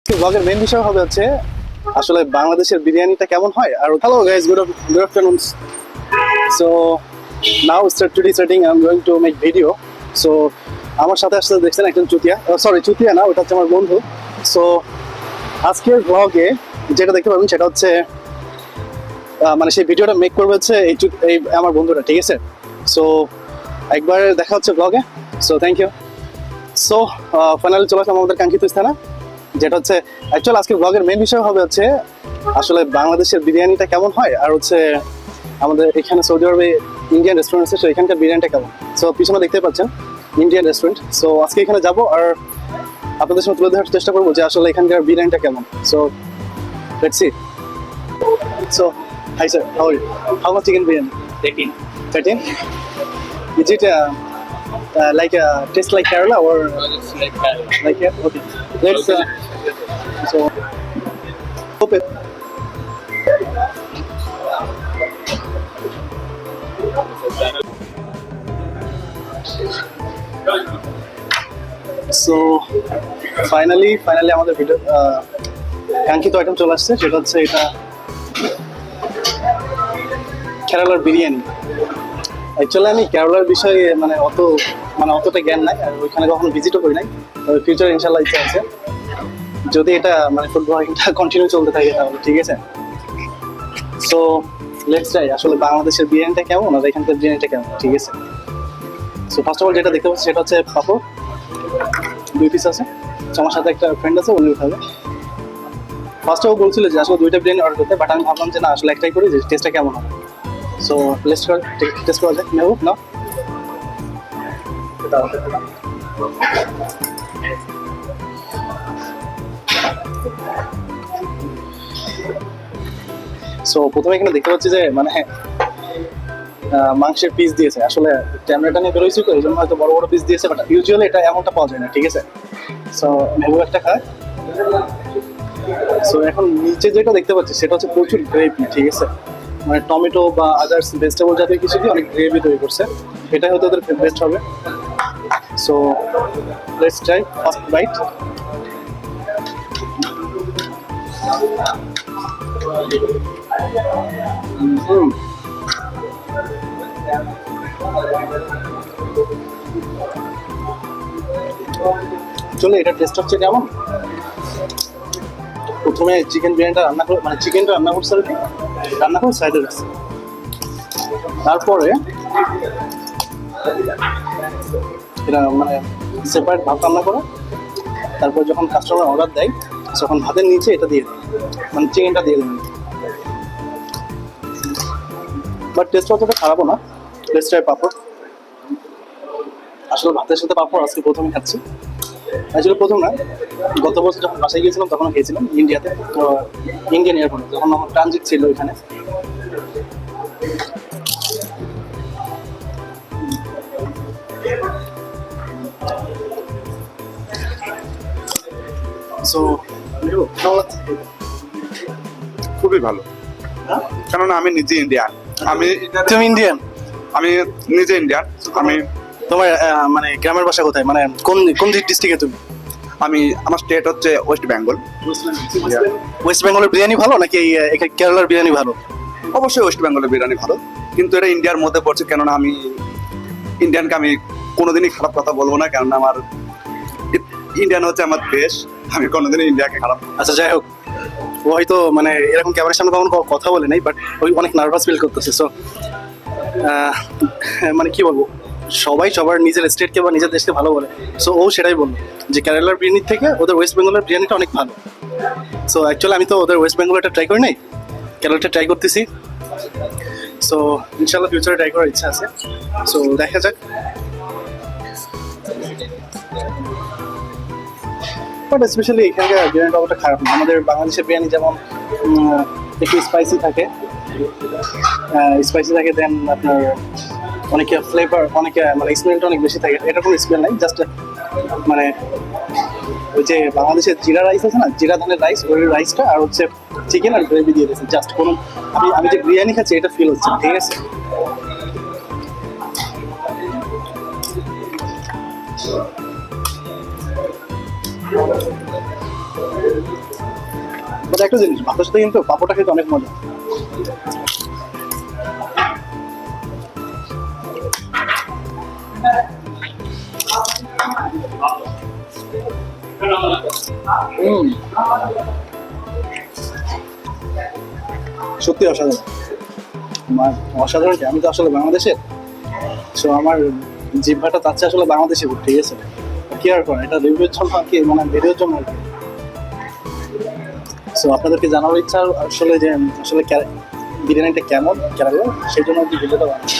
ব্লগের মেইন বিষয় হবে হচ্ছে আসলে বাংলাদেশের বিরিয়ানিটা কেমন হয়। আর hello guys, good afternoon. So now starting I am going to make video. সো আমার সাথে আসলে দেখছেন একজন চুতিয়া, সরি চুতিয়া না, ওটা হচ্ছে আমার বন্ধু। সো আজকের ব্লগে যেটা দেখতে পাবেন সেটা হচ্ছে মানে সেই ভিডিওটা মেক করবে হচ্ছে এই আমার বন্ধুটা, ঠিক আছে? সো একবার দেখা হচ্ছে ব্লগে। So thank you. So finally চলে আসলাম আমাদের কাঙ্ক্ষিত স্থানে, যেটা হচ্ছে অ্যাকচুয়ালি আজকের ব্লগের মেইন বিষয় হবে হচ্ছে আসলে বাংলাদেশের বিরিয়ানিটা কেমন হয়, আর হচ্ছে আমাদের এখানে সৌদি আরবে ইন্ডিয়ান রেস্টুরেন্ট আছে, তো এখানকার বিরিয়ানিটা কেমন। সো পিছনে দেখতে পাচ্ছেন ইন্ডিয়ান রেস্টুরেন্ট। সো আজকে এখানে যাবো আর আপনাদের সাথে তুলে ধরার চেষ্টা করবো যে আসলে এখানকার বিরিয়ানিটা কেমন। So let's see. So hi sir, how are you? How much chicken biryani? 13. 13? Is it like taste like Kerala or It's like that. like here? Okay. Let's so open. So finally আমাদের ভিডিও কাঙ্ক্ষিত item চলে আসছে, সেটা হচ্ছে এটা কেরালার biryani. Actually আমি কেরালার বিষয়ে অতটা জ্ঞান নাই, আর ওইখানে কখনো ভিজিটও করি নাই। তবে ফিউচারে ইনশাল্লাহ ইচ্ছা আছে, যদি এটা ফুড ব্লগিংটা কন্টিনিউ চলতে থাকে তাহলে, ঠিক আছে? সো লেটস ট্রাই আসলে বাংলাদেশের বিরিয়ানিটা কেমন আর এখানকার বিরিয়ানিটা কেমন, ঠিক আছে? সো ফার্স্ট অফ অল যেটা দেখতে পাচ্ছি সেটা হচ্ছে পাপড়, 2 পিস আছে। আমার সাথে একটা ফ্রেন্ড আছে, উনি উঠাবে। ফার্স্ট অফ বলছিল যে আসলে 2টা বিরিয়ানি অর্ডার করতে, বাট আমি ভাবলাম যে না, আসলে একটাই করি, যে টেস্টটা কেমন হবে। সো টেস্ট করা যাক। নেব না সো প্রথমে এখানে দেখতে পাচ্ছি যে মাংসের পিস দিয়েছে। আসলে ক্যামেরাটা নিয়ে বেরোইছি তো, এই জন্য হয়তো বড় বড় পিস দিয়েছে, বাট ইউজুয়ালি এটা এমনটা পাওয়া যায় না, ঠিক আছে? সো মেহবু একটা খায়। সো এখন নিচে যেটা দেখতে পাচ্ছি সেটা হচ্ছে প্রচুর গ্রেভি, ঠিক আছে? মানে টমেটো বা আদার্স ভেজিটেবল জাতীয় কিছু দিয়ে অনেক গ্রেভি তৈরি করছে। এটাই হয়তো ওদের বেস্ট হবে। So let's try first bite. চলে এটা টেস্ট হচ্ছে কেমন। প্রথমে চিকেন বিরিয়ানিটা রান্না করে, চিকেনটা রান্না করছে আর কি, রান্না করে সাইডে রাখছে। তারপরে এটা সেপারেট ভাত রান্না করে, তারপর যখন কাস্টমার অর্ডার দেয় তখন ভাতের নিচে এটা দিয়ে দেয়, চিকেনটা দিয়ে দেবেন। বাট টেস্ট অতটা খারাপও না। টেস্ট হয় পাপড়। আসলে ভাতের সাথে পাপড় আজকে প্রথমে খাচ্ছি। আসলে প্রথম না, গত বছর যখন বাসায় গিয়েছিলাম তখন খেয়েছিলাম ইন্ডিয়াতে, তো ইন্ডিয়ান এয়ারপোর্টে যখন আমার ট্রানজিট ছিল ওইখানে। সো খুবই ভালো, কেননা আমি নিজে ইন্ডিয়ান। তুমি ইন্ডিয়ান? আমি নিজে ইন্ডিয়ান। আমি তোমার গ্রামের বাসা কোথায়, কোন কোন ডিস্ট্রিক্টে তুমি? আমার স্টেট হচ্ছে ওয়েস্ট বেঙ্গল। ওয়েস্ট বেঙ্গলের বিরিয়ানি ভালো নাকি কেরালার বিরিয়ানি ভালো? অবশ্যই ওয়েস্ট বেঙ্গলের বিরিয়ানি ভালো, কিন্তু এটা ইন্ডিয়ার মধ্যে পড়ছে। কেননা আমি ইন্ডিয়ানকে আমি কোনোদিনই খারাপ কথা বলবো না, কেননা আমার ইন্ডিয়ান হচ্ছে আমার দেশ। আমি কোনোদিনই ইন্ডিয়াকে খারাপ। আচ্ছা, যাই হোক, ও হয়তো এরকম ক্যামেরার সামনে কখনো কথা বলে নাই, বাট ওই অনেক নার্ভাস ফিল করতেছে। সো কি বলবো, সবাই সবার নিজের স্টেটকে বা নিজের দেশকে ভালো বলে। সো ও সেটাই বললো যে কেরালার বিরিয়ানির থেকে ওদের ওয়েস্ট বেঙ্গলের বিরিয়ানিটা অনেক ভালো। সো অ্যাকচুয়ালি আমি তো ওদের ওয়েস্ট বেঙ্গলটা ট্রাই করি নাই, কেরালাটা ট্রাই করতেছি। সো ইনশাল্লাহ ফিউচারে ট্রাই করার ইচ্ছা আছে। সো দেখা যাক। বাট স্পেশালি এখানকার বিরিয়ানিটা অতটা খারাপ না। আমাদের বাংলাদেশের বিরিয়ানি যেমন একটু স্পাইসি থাকে, দেন আপনার অনেকে ফ্লেভার, অনেকে স্মেলটা অনেক বেশি থাকে। এটা কোনো স্মেল নাই, জাস্ট ওই যে বাংলাদেশের জিরা রাইস আছে না, জিরা ধানের রাইস, ওই রাইসটা আর হচ্ছে চিকেন আর গ্রেভি দিয়ে দিয়েছে। জাস্ট কোনো আমি যে বিরিয়ানি খাচ্ছি এটা ফিল হচ্ছে, ঠিক আছে? বাট একটা জিনিস, ভাতের সাথে কিন্তু পাঁপড়টা খেতে অনেক মজা। সত্যি অসাধারণ, অসাধারণ কি, আমি তো আসলে বাংলাদেশের, সো আমার জিহ্বাটা চাচ্ছে আসলে বাংলাদেশে ঘুরতে, ঠিক আছে? কি আর করেন, এটা রিভিউর জন্য আর কি, মানে ভিডিওর জন্য আর কি। সো আপনাদেরকে জানার ইচ্ছা আসলে যে আসলে বিরিয়ানিটা কেমন কেরালা, সেই জন্য আর কি ভিডিওটা বানাচ্ছি।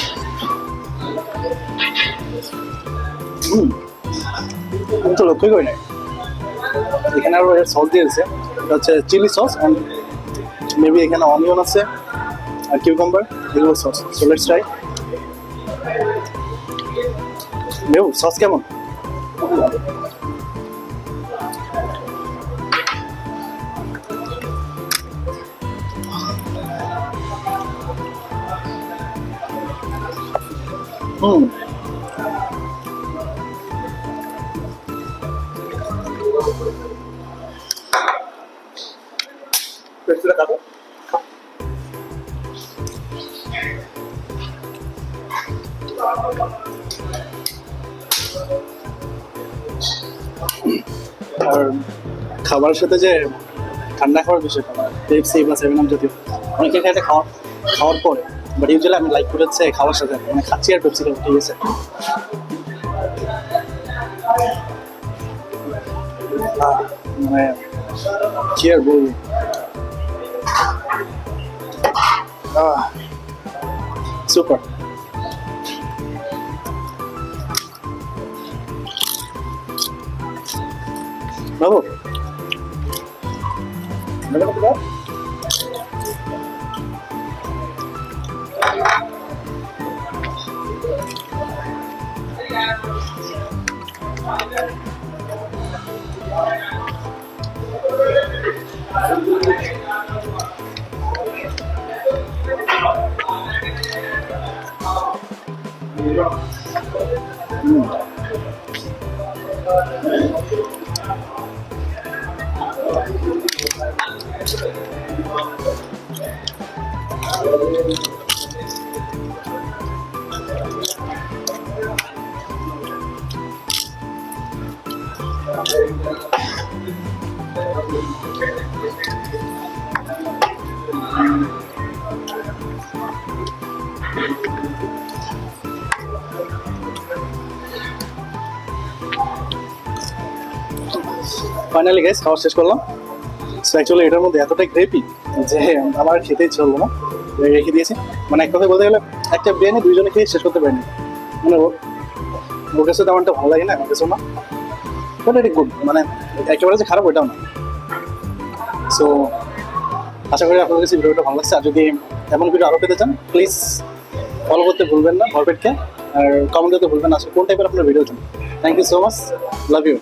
আমি তো লক্ষ্যই করি নাই এখানে আরো সস দিয়েছে, এটা হচ্ছে চিলি সস অ্যান্ড মেবি এখানে অনিয়ন আছে আর কিউকাম্বার, এগুলো sauce. So let's try. Mayo sauce কেমন? হুম, পেটটা কাটো। আর খাবারের সাথে যে ঠান্ডা খাওয়ার বিষয়টা, পেপসি বা 7 আপ জাতীয় অনেকে খেতে খাওয়ার পরে, বাট ইউজুয়ালি আমি লাইক করে হচ্ছে খাওয়ার সাথে, মানে খাচ্ছি আর পেপসি খাবো, ঠিক আছে? মানে কি আর বলবো, সুপার। বাবু ফাইনালি গাইস খাওয়া শেষ করলাম। সো অ্যাকচুয়ালি এটার মধ্যে এতটাই গ্রেভি যে আমার খেতেই চললো না, রেখে দিয়েছি। মানে এক কথা বলতে গেলে একটা বিরিয়ানি দুইজনে খেয়ে শেষ করতে পারিনি, মানে ওর কাছে তেমনটা ভালো লাগে না, আমার কাছেও না, বাট এটা গুড, মানে একেবারে যে খারাপ ওইটাও না। সো আশা করি আপনাদের কাছে ভিডিওটা ভালো লাগছে। আর যদি এমন ভিডিও আরও পেতে চান প্লিজ ফলো করতে ভুলবেন না ভরপেটকে, আর কমেন্ট করতে ভুলবেন না আসলে কোন টাইপের আপনার ভিডিও চান। Thank you so much, love you.